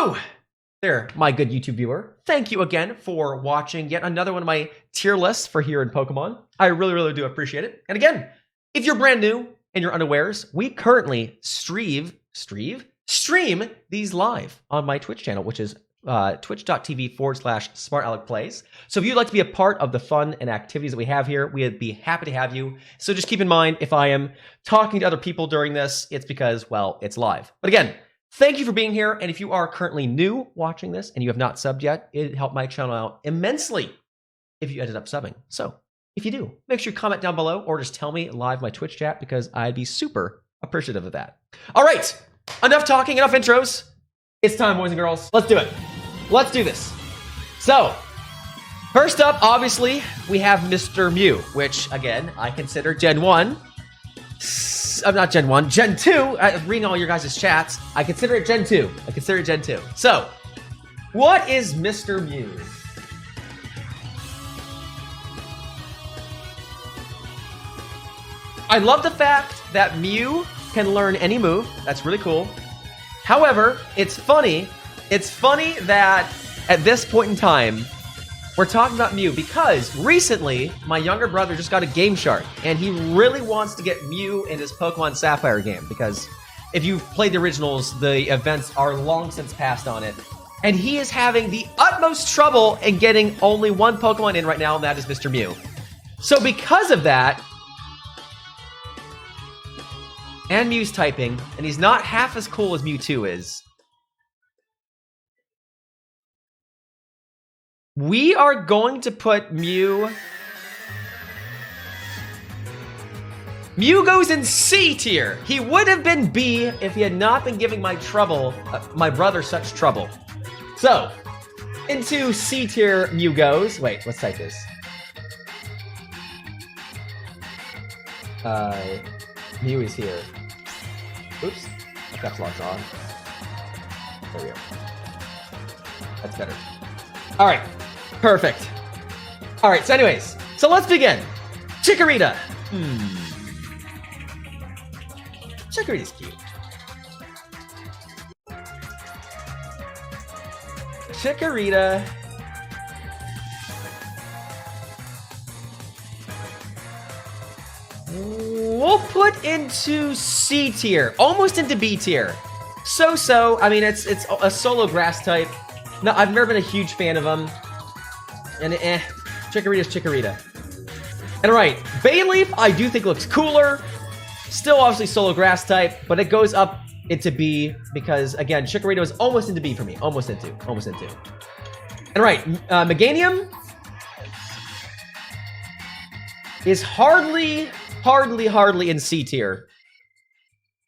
Hello there, my good YouTube viewer. Thank you again for watching yet another one of my tier lists for here in Pokemon. I really, really do appreciate it. And again, if you're brand new and you're unawares, we currently stream these live on my Twitch channel, which is twitch.tv/SmartAlecPlays. So if you'd like to be a part of the fun and activities that we have here, we'd be happy to have you. So just keep in mind, if I am talking to other people during this, it's because, well, it's live. But again, thank you for being here. And if you are currently new watching this and you have not subbed yet, it'd help my channel out immensely if you ended up subbing. So if you do, make sure you comment down below or just tell me live my Twitch chat because I'd be super appreciative of that. All right, enough talking, enough intros. It's time, boys and girls. Let's do it. Let's do this. So, first up, obviously, we have Mr. Mew, which, again, I consider Gen 1. I'm not Gen 1, Gen 2. Reading all your guys' chats, I consider it Gen 2. I consider it Gen 2. So, what is Mr. Mew? I love the fact that Mew can learn any move. That's really cool. However, it's funny that at this point in time, we're talking about Mew because recently, my younger brother just got a Game Shark, and he really wants to get Mew in his Pokemon Sapphire game because if you've played the originals, the events are long since passed on it. And he is having the utmost trouble in getting only one Pokemon in right now, and that is Mr. Mew. So because of that, and Mew's typing, and he's not half as cool as Mewtwo is, we are going to put Mew... Mew goes in C tier. He would have been B if he had not been giving my brother such trouble. So, into C tier Mew goes. Wait, let's type this. Mew is here. Oops, caps lock's on. There we go. That's better. All right, perfect. All right, so anyways, so let's begin. Chikorita. Chikorita's cute. Chikorita. We'll put into C tier, almost into B tier. So. I mean, it's a solo grass type. No, I've never been a huge fan of them. And Chikorita's Chikorita. And right, Bayleaf I do think looks cooler. Still obviously solo grass type, but it goes up into B because again, Chikorita was almost into B for me. Almost into. And right, Meganium is hardly in C tier.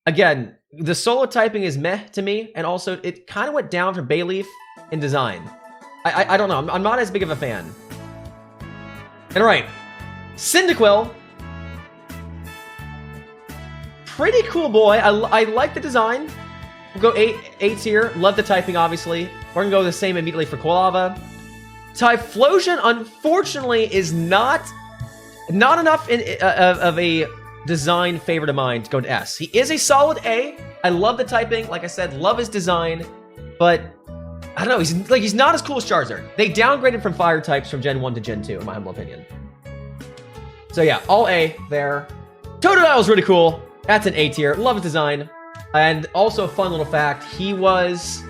Again, the solo typing is meh to me, and also it kind of went down from Bayleaf in design. I don't know. I'm not as big of a fan. And right, Cyndaquil. Pretty cool boy. I like the design. We'll go A tier. Love the typing, obviously. We're gonna go the same immediately for Quilava. Typhlosion, unfortunately, is not enough of a design favorite of mine to go to S. He is a solid A. I love the typing. Like I said, love his design. But I don't know. He's not as cool as Charizard. They downgraded from fire types from Gen 1 to Gen 2, in my humble opinion. So yeah, all A there. Totodile's really cool. That's an A tier. Love his design. And also a fun little fact, he was...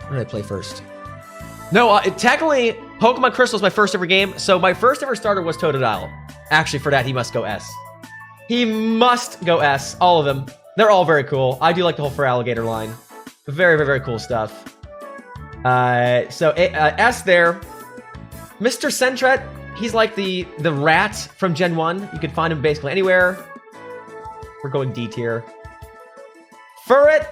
What did I play first? No, technically, Pokemon Crystal is my first ever game, so my first ever starter was Totodile. Actually, for that, he must go S. He must go S. All of them. They're all very cool. I do like the whole Feraligatr line. Very, very, very cool stuff. So S there. Mr. Sentret, he's like the rat from Gen 1. You can find him basically anywhere. We're going D tier. Furret.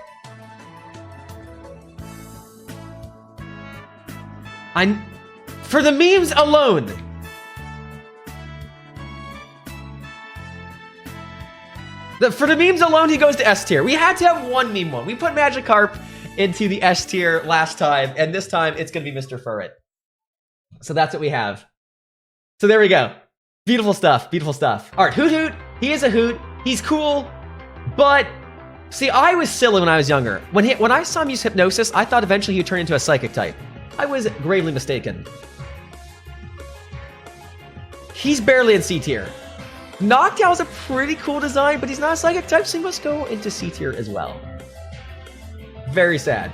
For the memes alone. For the memes alone, he goes to S tier. We had to have one meme one. We put Magikarp into the S tier last time, and this time it's going to be Mr. Furret. So that's what we have. So there we go. Beautiful stuff. Beautiful stuff. All right, Hoot Hoot. He is a Hoot. He's cool, but See, I was silly when I was younger. When I saw him use Hypnosis, I thought eventually he would turn into a Psychic type. I was gravely mistaken. He's barely in C tier. Noctowl's a pretty cool design, but he's not a Psychic type, so he must go into C tier as well. Very sad.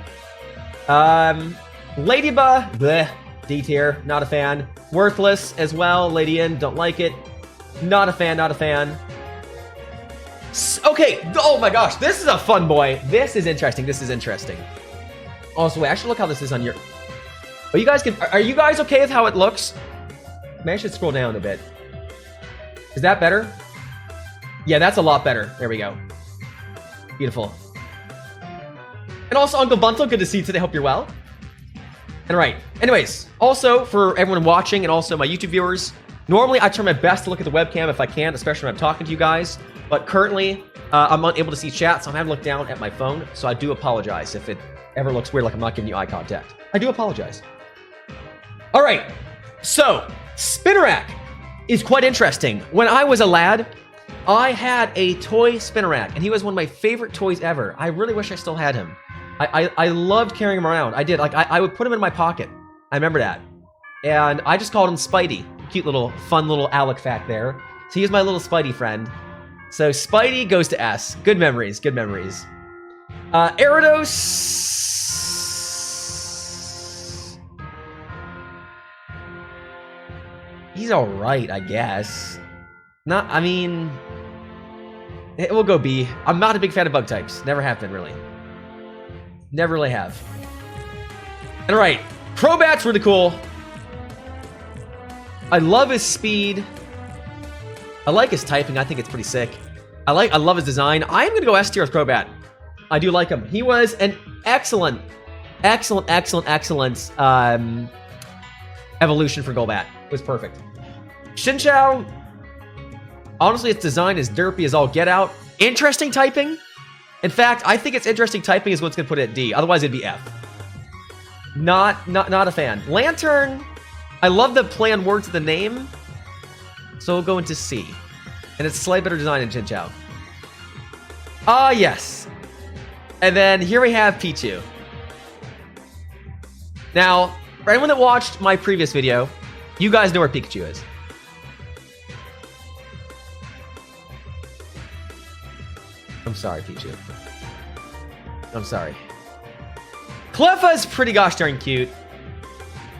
Ladybug, bleh, D tier, not a fan. Worthless as well, Ladyin, don't like it. Not a fan, not a fan. Okay, oh my gosh, this is a fun boy. This is interesting, this is interesting. Also, wait, actually look how this is on your... Are you guys okay with how it looks? Maybe I should scroll down a bit. Is that better? Yeah, that's a lot better. There we go. Beautiful. And also, Uncle Buntle, good to see you today. Hope you're well. And right. Anyways, also for everyone watching and also my YouTube viewers, normally I try my best to look at the webcam if I can, especially when I'm talking to you guys. But currently, I'm unable to see chat, so I'm having to look down at my phone. So I do apologize if it ever looks weird, like I'm not giving you eye contact. I do apologize. All right. So, Spinnerack is quite interesting. When I was a lad, I had a toy Spinnerack, and he was one of my favorite toys ever. I really wish I still had him. I loved carrying him around. I did. Like, I would put him in my pocket. I remember that. And I just called him Spidey. Cute little, fun little Alec fact there. So he was my little Spidey friend. So Spidey goes to S. Good memories, good memories. Gyarados. He's alright, I guess. I mean... It will go B. I'm not a big fan of bug types. Never have been, really. Never really have. And alright, Crobat's really cool. I love his speed. I like his typing. I think it's pretty sick. I love his design. I'm gonna go S tier with Crobat. I do like him. He was an excellent evolution for Golbat. It was perfect. Shinchou, honestly, its design is derpy as all get out. Interesting typing. In fact, I think its interesting typing is what's gonna put it at D. Otherwise, it'd be F. Not a fan. Lantern, I love the play on words of the name. So we'll go into C. And it's slightly better design than Chinchou. Ah, yes. And then here we have Pichu. Now, for anyone that watched my previous video, you guys know where Pikachu is. I'm sorry, Pichu. I'm sorry. Cleffa's pretty gosh darn cute,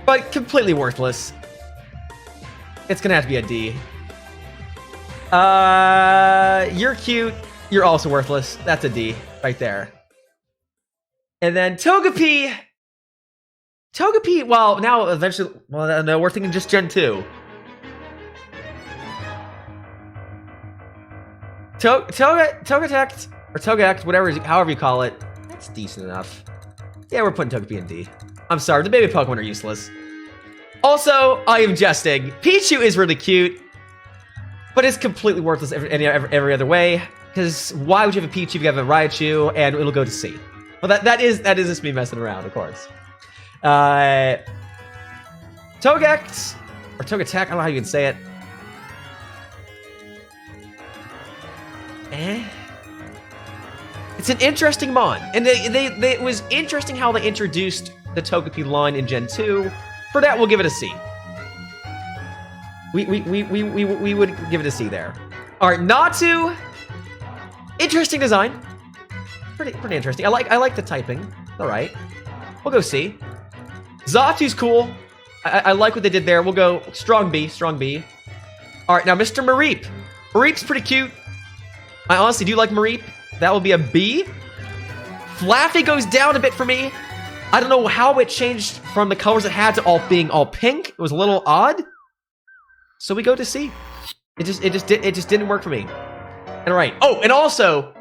but completely worthless. It's gonna have to be a D. You're cute. You're also worthless. That's a D right there. And then Togepi. Togepi, well, now eventually, well, no, we're thinking just Gen 2. Togetic, or Togetic, whatever, however you call it. That's decent enough. Yeah, we're putting Togepi in D. I'm sorry, the baby Pokemon are useless. Also, I am jesting. Pichu is really cute, but it's completely worthless every other way. Because why would you have a Pichu if you have a Raichu, and it'll go to C? Well, that is just me messing around, of course. Togex, or Togetic, I don't know how you can say it. It's an interesting mon, and it was interesting how they introduced the Togepi line in Gen 2. For that, we'll give it a C. We would give it a C there. All right, Natu. Interesting design. Pretty interesting. I like the typing. All right, we'll go C. Zatu's cool. I like what they did there. We'll go strong B. Strong B. All right, now Mr. Mareep. Mareep's pretty cute. I honestly do like Mareep. That will be a B. Flaffy goes down a bit for me. I don't know how it changed from the colors it had to being all pink. It was a little odd. So we go to C. It just didn't work for me. And all right. Oh, and also,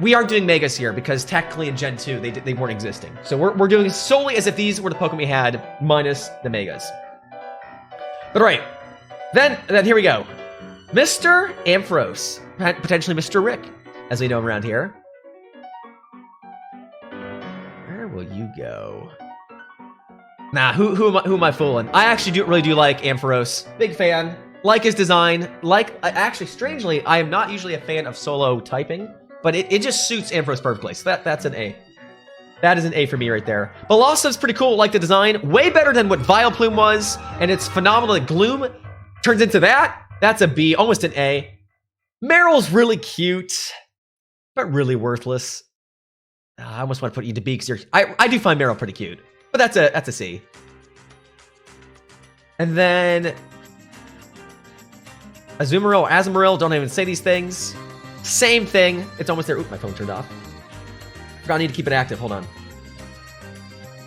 we aren't doing Megas here because technically in Gen 2 they weren't existing. So we're doing solely as if these were the Pokemon we had minus the Megas. But all right. Then here we go. Mr. Ampharos, potentially Mr. Rick, as we know him around here. Where will you go? Nah, who am I fooling? I actually really do like Ampharos. Big fan. Like his design. Actually, strangely, I am not usually a fan of solo typing. but it just suits Ampharos perfectly. So that's an A. That is an A for me right there. Ballossa's pretty cool, like the design. Way better than what Vileplume was, and it's phenomenal that Gloom turns into that. That's a B, almost an A. Meryl's really cute, but really worthless. I almost want to put you to B because I do find Meryl pretty cute, but that's a C. And then Azumarill, don't even say these things. Same thing. It's almost there. Oop, my phone turned off. Forgot I need to keep it active. Hold on.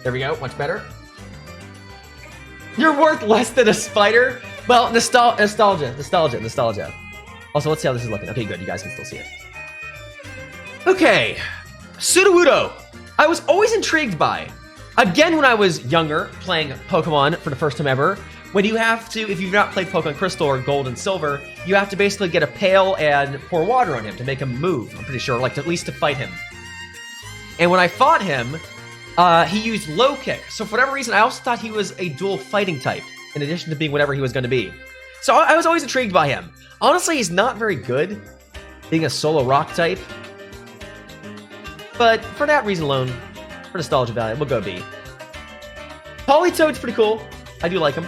There we go. Much better. You're worth less than a spider? Well, nostalgia. Also, let's see how this is looking. Okay, good. You guys can still see it. Okay. Sudowoodo. I was always intrigued by. Again, when I was younger, playing Pokemon for the first time ever, when you have to, if you've not played Pokemon Crystal or Gold and Silver, you have to basically get a pail and pour water on him to make him move, I'm pretty sure, like at least to fight him. And when I fought him, he used low kick. So for whatever reason, I also thought he was a dual fighting type, in addition to being whatever he was going to be. So I was always intrigued by him. Honestly, he's not very good, being a solo rock type. But for that reason alone, for nostalgia value, we'll go B. Politoad's pretty cool. I do like him.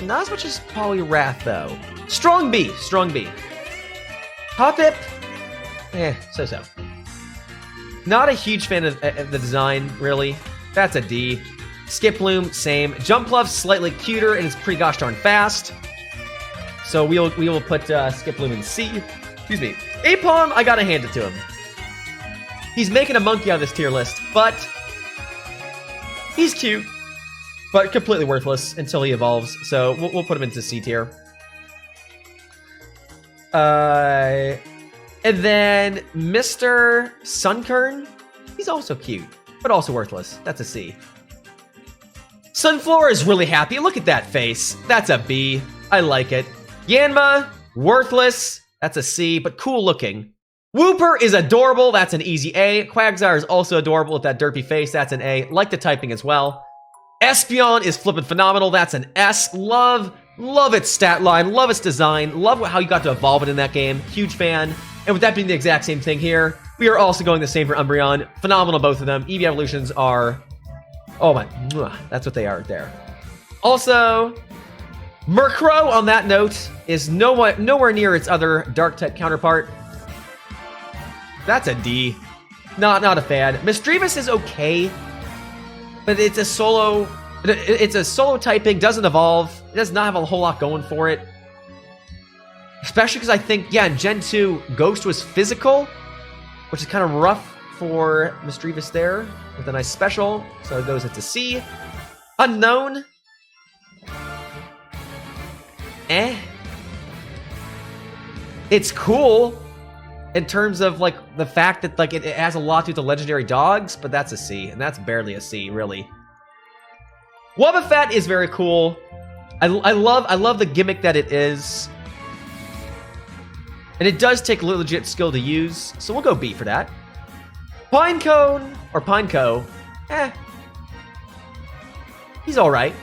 Not as much as Poliwrath, though. Strong B. Hoppip, so-so. Not a huge fan of the design, really. That's a D. Skiploom, same. Jumpluff, slightly cuter, and it's pretty gosh darn fast. So we will put Skiploom in C. Excuse me. Aipom, I gotta hand it to him. He's making a monkey on this tier list, but he's cute, but completely worthless until he evolves. So we'll put him into C tier. And then Mr. Sunkern, he's also cute, but also worthless. That's a C. Sunflora is really happy. Look at that face. That's a B. I like it. Yanma, worthless. That's a C, but cool looking. Wooper is adorable. That's an easy A. Quagsire is also adorable with that derpy face. That's an A. Like the typing as well. Espeon is flippin' phenomenal. That's an S. Love its stat line. Love its design. Love how you got to evolve it in that game. Huge fan. And with that being the exact same thing here, we are also going the same for Umbreon. Phenomenal, both of them. EV evolutions are... Oh my... That's what they are right there. Also... Murkrow, on that note, is nowhere near its other Dark-type counterpart. That's a D. Not a fan. Misdreavus is okay, but it's a solo typing, doesn't evolve. It does not have a whole lot going for it. Especially because I think, yeah, in Gen 2, Ghost was physical, which is kind of rough for Misdreavus there, with a nice special, so it goes into C. Unknown. It's cool in terms of like the fact that like it has a lot to do with the legendary dogs, but that's a C, and that's barely a C, really. Wobbuffet is very cool. I love the gimmick that it is, and it does take legit skill to use, so we'll go B for that. Pinecone or Pineco, he's all right.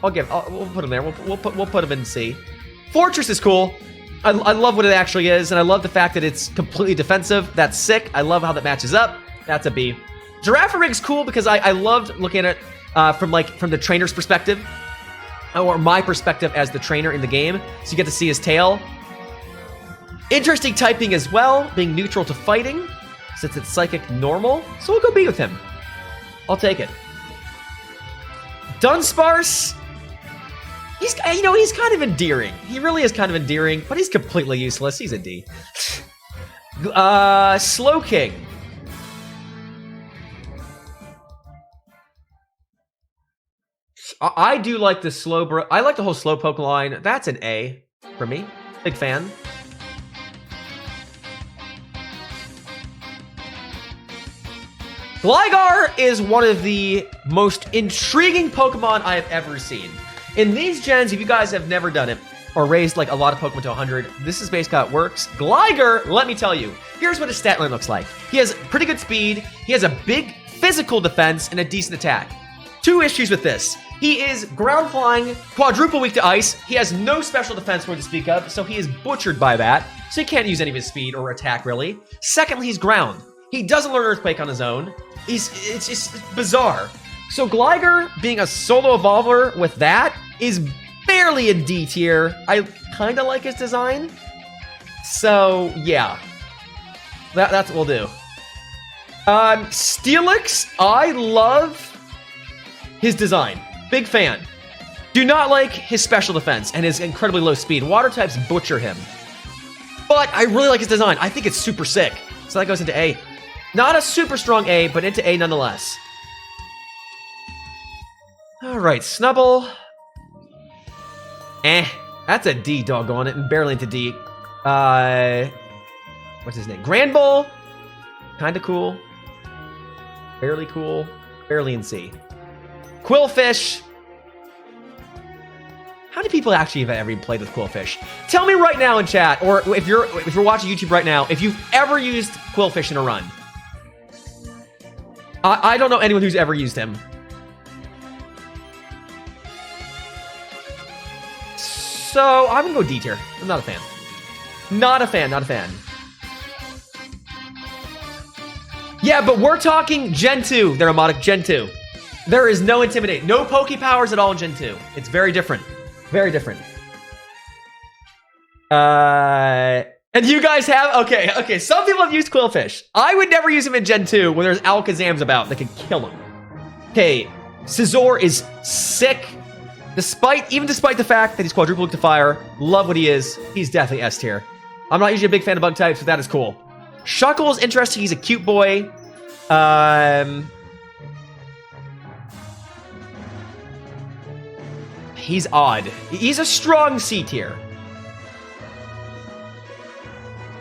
We'll put him there. We'll put him in C. Fortress is cool. I love what it actually is, and I love the fact that it's completely defensive. That's sick. I love how that matches up. That's a B. Giraffurig's cool because I loved looking at it from the trainer's perspective, or my perspective as the trainer in the game. So you get to see his tail. Interesting typing as well, being neutral to fighting, since it's psychic normal. So we'll go B with him. I'll take it. Dunsparce. He's kind of endearing. He really is kind of endearing, but he's completely useless. He's a D. Slowking. I do like the I like the whole Slowpoke line. That's an A for me. Big fan. Gligar is one of the most intriguing Pokemon I have ever seen. In these gens, if you guys have never done it, or raised like a lot of Pokemon to 100, this is basically how it works. Gligar, let me tell you, here's what his stat line looks like. He has pretty good speed, he has a big physical defense, and a decent attack. Two issues with this. He is ground flying, quadruple weak to ice, he has no special defense for to speak of, so he is butchered by that. so he can't use any of his speed or attack, really. Secondly, he's ground. He doesn't learn Earthquake on his own. It's just bizarre. So Gligar being a solo evolver with that is barely in D tier. I kind of like his design. So, yeah. That's what we'll do. Steelix, I love his design. Big fan. Do not like his special defense and his incredibly low speed. Water types butcher him. But I really like his design. I think it's super sick. So that goes into A. Not a super strong A, but into A nonetheless. Alright, Snubble. That's a D, doggone it, and barely into D. What's his name? Grand Bull. Kinda cool. Barely cool. Barely in C. Quillfish. How many people actually have ever played with Quillfish? Tell me right now in chat, or if you're watching YouTube right now, if you've ever used Quillfish in a run. I don't know anyone who's ever used him. So I'm gonna go D tier. I'm not a fan. Not a fan. Not a fan. Yeah, but we're talking Gen 2. They're Emotic Gen 2. There is no Intimidate. No Poke Powers at all in Gen 2. It's very different. Very different. And you guys have... Okay. Some people have used Quillfish. I would never use him in Gen 2 when there's Alakazams about that could kill him. Okay, Scizor is sick. Even despite the fact that he's quadruple to fire, love what he is. He's definitely S tier. I'm not usually a big fan of bug types, but that is cool. Shuckle is interesting. He's a cute boy. He's odd. He's a strong C tier.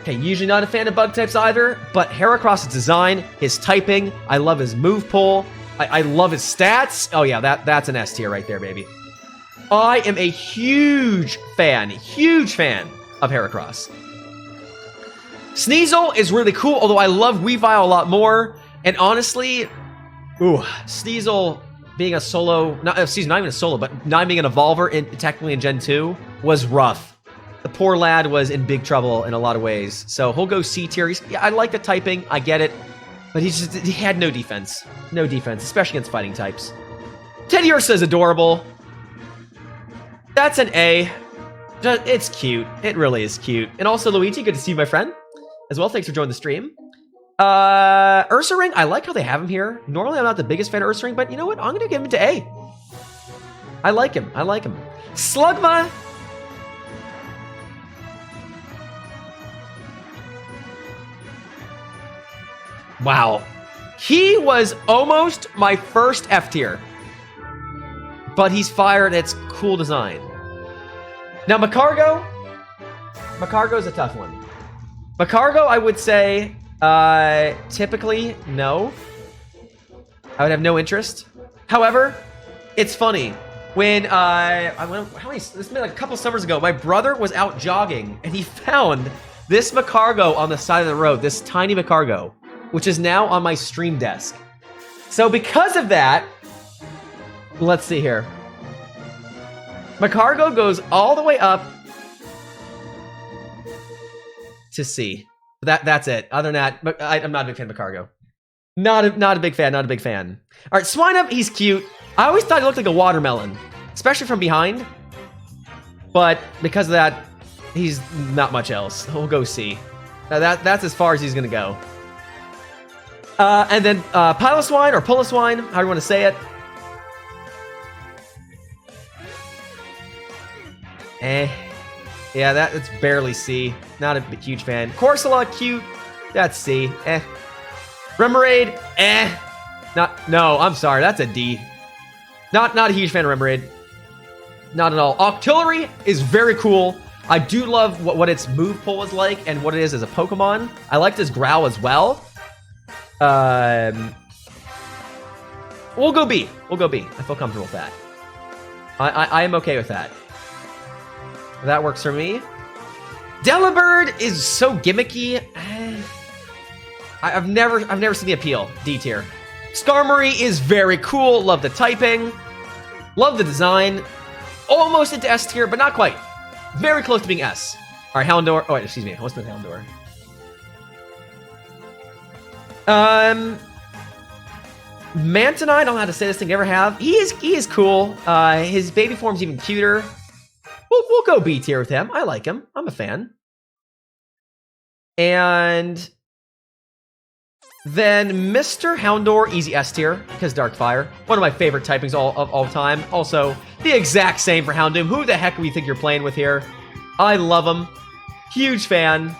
Okay, usually not a fan of bug types either, but Heracross's design, his typing, I love his move pull. I love his stats. Oh yeah, that's an S tier right there, baby. I am a huge fan of Heracross. Sneasel is really cool, although I love Weavile a lot more. And honestly, Sneasel being a solo, not even a solo, but not being an evolver technically in Gen 2 was rough. The poor lad was in big trouble in a lot of ways. So he'll go C tier. Yeah, I like the typing, I get it. But he had no defense. No defense, especially against fighting types. Teddiursa is adorable. That's an A. It's cute. It really is cute. And also, Luigi, good to see you, my friend. As well, thanks for joining the stream. Ursaring, I like how they have him here. Normally, I'm not the biggest fan of Ursaring, but you know what? I'm going to give him to A. I like him. Slugma. Wow. He was almost my first F tier. But he's fire and it's cool design. Now, Macargo's a tough one. Macargo, I would say, typically, no. I would have no interest. However, it's funny. When, this was like a couple summers ago, my brother was out jogging, and he found this Macargo on the side of the road, this tiny Macargo, which is now on my stream desk. So because of that, let's see here. Macargo goes all the way up to C. That's it. Other than that, I'm not a big fan of Macargo. Not a big fan. All right, Swinub, he's cute. I always thought he looked like a watermelon, especially from behind. But because of that, he's not much else. We'll go C. Now that's as far as he's gonna go. And then Piloswine or Puloswine, however you want to say it. Yeah, that's barely C. Not a huge fan. Corsola, cute. That's C. Remoraid, No, I'm sorry. That's a D. Not a huge fan of Remoraid. Not at all. Octillery is very cool. I do love what its move pull is like and what it is as a Pokemon. I liked his growl as well. We'll go B. I feel comfortable with that. I am okay with that. That works for me. Delibird is so gimmicky. I've never seen the appeal. D tier. Skarmory is very cool. Love the typing. Love the design. Almost into S tier, but not quite. Very close to being S. All right, Houndour. Oh, wait, excuse me. What's the Houndour? Mantonite, I don't know how to say this thing, ever have. He is cool. His baby form's even cuter. We'll go B tier with him. I like him. I'm a fan. And then Mr. Houndour, easy S tier, because Darkfire. One of my favorite typings of all time. Also, the exact same for Houndoom. Who the heck do you think you're playing with here? I love him. Huge fan.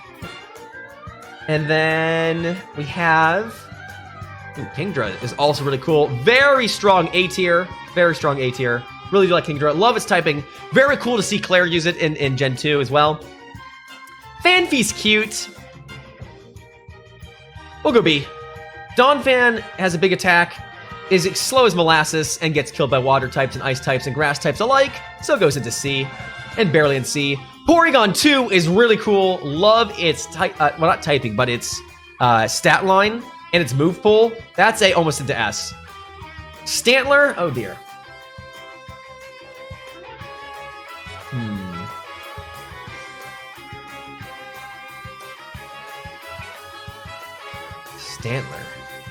And then we have... Ooh, Kingdra is also really cool. Very strong A tier. Very strong A tier. Really do like Kingdra. Love its typing. Very cool to see Claire use it in Gen 2 as well. Fanfee's cute. We'll go B. Donphan has a big attack, is slow as molasses, and gets killed by water types and ice types and grass types alike, so it goes into C, and barely in C. Porygon 2 is really cool. Love its, well, not typing, but its stat line and its move pool. That's A, almost into S. Stantler, oh dear. Stantler.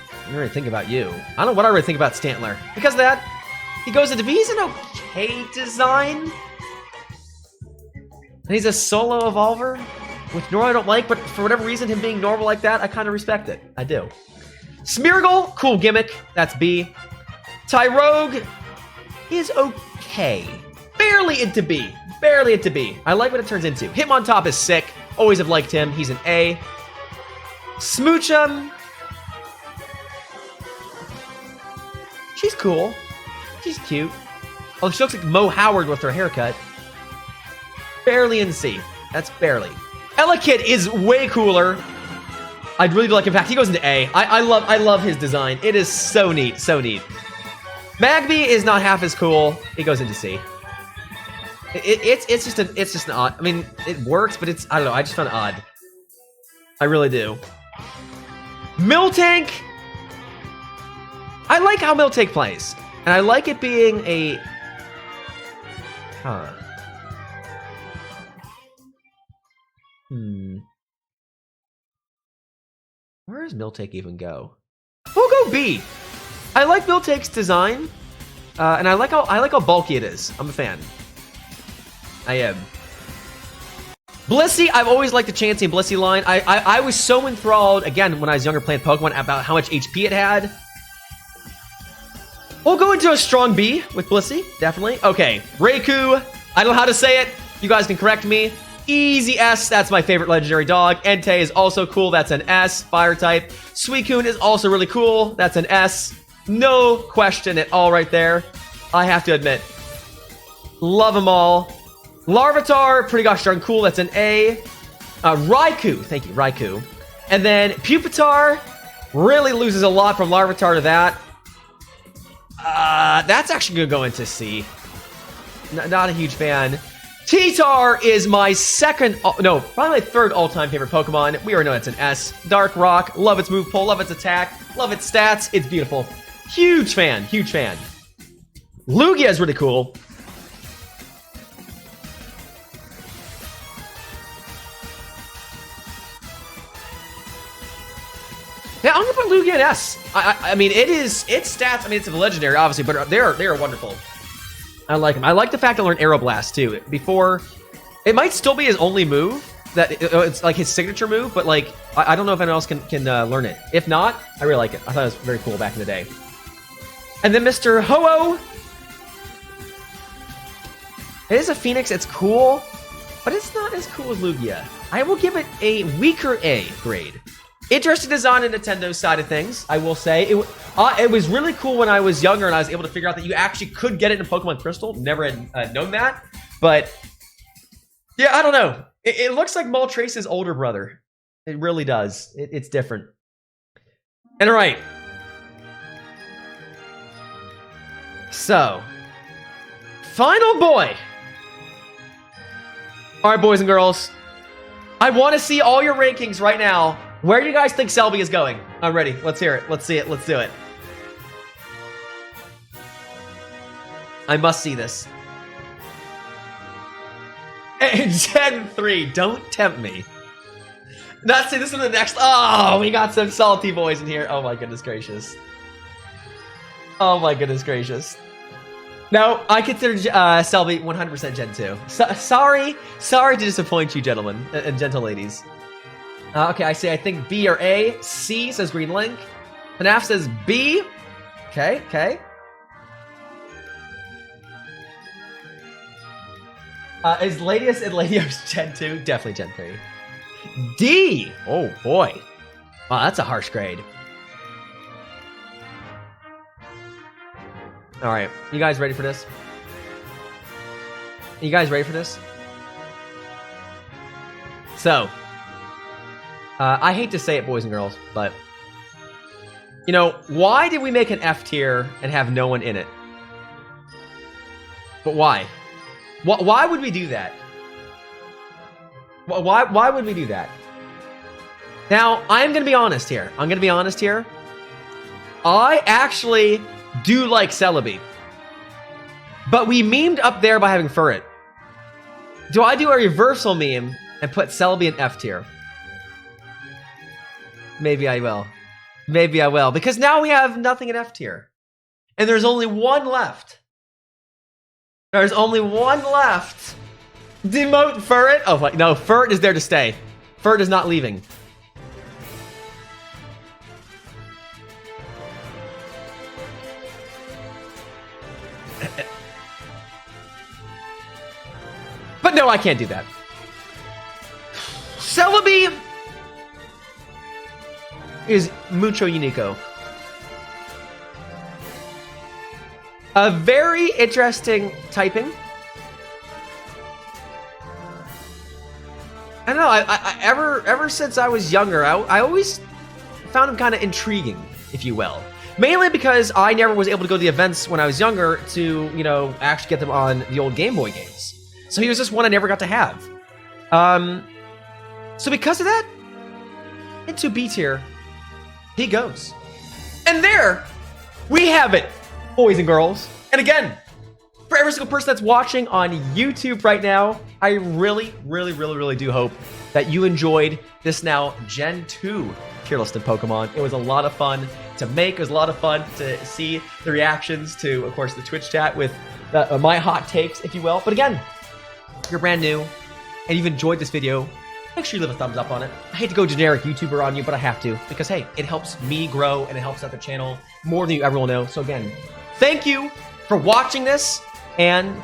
I don't really think about you. I don't know what I really think about Stantler. Because of that, he goes into B. He's an okay design. And he's a solo evolver, which normally I don't like, but for whatever reason, him being normal like that, I kind of respect it. I do. Smeargle, cool gimmick. That's B. Tyrogue is okay. Barely into B. Barely into B. I like what it turns into. Hitmontop is sick. Always have liked him. He's an A. Smoochum. She's cool. She's cute. Oh, she looks like Mo Howard with her haircut. Barely in C. That's barely. Elekid is way cooler. I'd really like, in fact, he goes into A. I love his design. It is so neat, so neat. Magby is not half as cool. He goes into C. It's just an odd. I mean, it works, but it's, I don't know. I just found it odd. I really do. Miltank. I like how Miltank plays, and I like it being a. Where does Miltank even go? We'll go B. I like Miltank's design, and I like how bulky it is. I'm a fan. I am. Blissey, I've always liked the Chansey and Blissey line. I was so enthralled, again, when I was younger playing Pokemon, about how much HP it had. We'll go into a strong B with Blissey, definitely. Okay, Raikou, I don't know how to say it. You guys can correct me. Easy S, that's my favorite legendary dog. Entei is also cool, that's an S, fire type. Suicune is also really cool, that's an S. No question at all right there, I have to admit. Love them all. Larvitar, pretty gosh darn cool, that's an A. Raikou, thank you, Raikou. And then Pupitar really loses a lot from Larvitar to that. That's actually gonna go into C. Not a huge fan. T-Tar is my second, no, probably my third all-time favorite Pokemon. We already know it's an S. Dark Rock, love its move pull, love its attack, love its stats. It's beautiful. Huge fan, huge fan. Lugia is really cool. Yeah, I'm gonna put Lugia in S. I mean, its stats. I mean, it's a legendary, obviously, but they are wonderful. I like them. I like the fact I learned Aeroblast too. Before, it might still be his only move. It's like his signature move, but like I don't know if anyone else can learn it. If not, I really like it. I thought it was very cool back in the day. And then Mr. Ho-Oh. It is a Phoenix. It's cool, but it's not as cool as Lugia. I will give it a weaker A grade. Interesting design on Nintendo's side of things, I will say. It was really cool when I was younger and I was able to figure out that you actually could get it in Pokemon Crystal. Never had known that. But, yeah, I don't know. It looks like Moltres' older brother. It really does. It's different. And all right. So, final boy. All right, boys and girls. I want to see all your rankings right now. Where do you guys think Selby is going? I'm ready. Let's hear it. Let's see it. Let's do it. I must see this. And Gen 3, don't tempt me. Not say this is the next. Oh, we got some salty boys in here. Oh my goodness gracious. Oh my goodness gracious. No, I consider Selby 100% Gen 2. Sorry to disappoint you, gentlemen and gentle ladies. Okay, I think B or A. C says Green Link. FNAF says B. Okay. Is Ladius and Ladios Gen 2? Definitely Gen 3. D! Oh boy. Wow, that's a harsh grade. Alright, you guys ready for this? You guys ready for this? So, I hate to say it, boys and girls, but you know, why did we make an F tier and have no one in it? But why? Why would we do that? Why would we do that? Now, I'm going to be honest here. I actually do like Celebi. But we memed up there by having Furret. Do I do a reversal meme and put Celebi in F tier? Maybe I will. Because now we have nothing in F tier. And there's only one left. Demote Furret? Oh, wait, no, Furret is there to stay. Furret is not leaving. But no, I can't do that. Celebi is mucho unico. A very interesting typing. I don't know. I ever since I was younger, I always found him kind of intriguing, if you will. Mainly because I never was able to go to the events when I was younger to, you know, actually get them on the old Game Boy games. So he was just one I never got to have. So because of that, into B tier, he goes. And there we have it, boys and girls. And again, for every single person that's watching on YouTube right now, I really do hope that you enjoyed this now Gen 2 tier list of Pokemon. It was a lot of fun to make. It was a lot of fun to see the reactions to, of course, the Twitch chat with my hot takes, if you will. But again, if you're brand new and you've enjoyed this video, make sure you leave a thumbs up on it. I hate to go generic YouTuber on you, but I have to because, hey, it helps me grow and it helps out the channel more than you ever will know. So again, thank you for watching this. And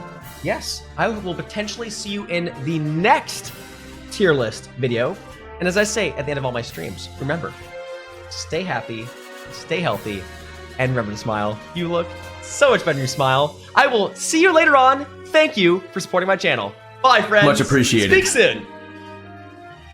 yes, I will potentially see you in the next tier list video. And as I say at the end of all my streams, remember, stay happy, stay healthy, and remember to smile. You look so much better when you smile. I will see you later on. Thank you for supporting my channel. Bye, friends. Much appreciated. Speak soon.